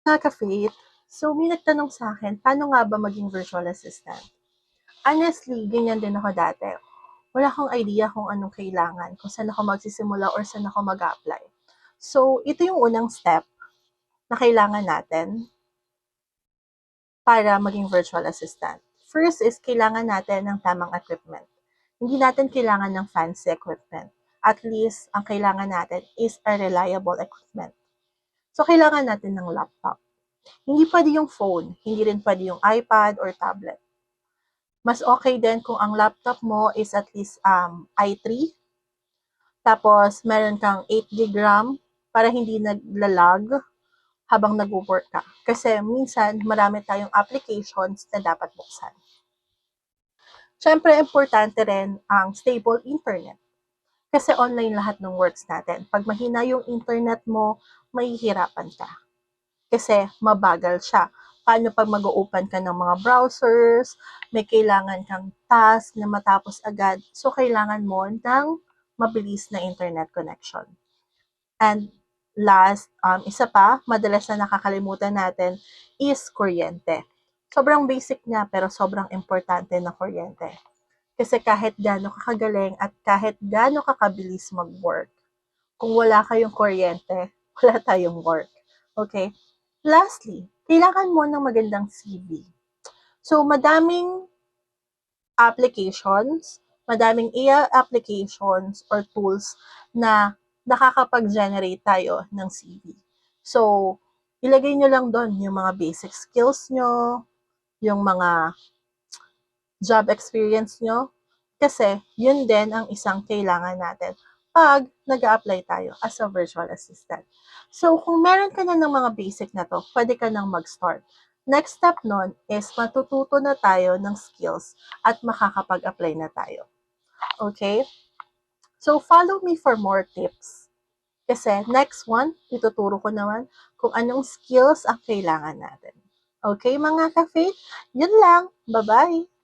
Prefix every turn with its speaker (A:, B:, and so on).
A: Mga ka-Faith, so may nagtanong sa akin, paano nga ba maging virtual assistant? Honestly, ganyan din ako dati. Wala akong idea kung anong kailangan, kung saan ako magsisimula or saan ako mag-apply. So, ito yung unang step na kailangan natin para maging virtual assistant. First is kailangan natin ng tamang equipment. Hindi natin kailangan ng fancy equipment. At least, ang kailangan natin is a reliable equipment. So, kailangan natin ng laptop. Hindi pwede yung phone, hindi rin pwede yung iPad or tablet. Mas okay din kung ang laptop mo is at least i3, tapos meron kang 8 GB RAM para hindi naglalag habang nag-work ka. Kasi minsan marami tayong applications na dapat buksan. Siyempre, importante rin ang stable internet. Kasi online lahat ng works natin. Pag mahina yung internet mo, mahihirapan ka. Kasi mabagal siya. Paano pag mag-open ka ng mga browsers, may kailangan kang task na matapos agad, so kailangan mo ng mabilis na internet connection. And last, isa pa, madalas na nakakalimutan natin is kuryente. Sobrang basic niya pero sobrang importante na kuryente. Kasi kahit gaano kakagaling at kahit gaano kakabilis mag-work, kung wala kayong kuryente, wala tayong work. Okay? Lastly, kailangan mo ng magandang CV. So, madaming AI applications or tools na nakakapag-generate tayo ng CV. So, ilagay nyo lang doon yung mga basic skills nyo, yung mga job experience nyo, kasi yun din ang isang kailangan natin pag nag-a-apply tayo as a virtual assistant. So, kung meron ka na ng mga basic na to, pwede ka nang mag-start. Next step nun is matututo na tayo ng skills at makakapag-apply na tayo. Okay? So, follow me for more tips. Kasi next one, ituturo ko naman kung anong skills ang kailangan natin. Okay, mga ka-Faith? Yun lang. Bye-bye!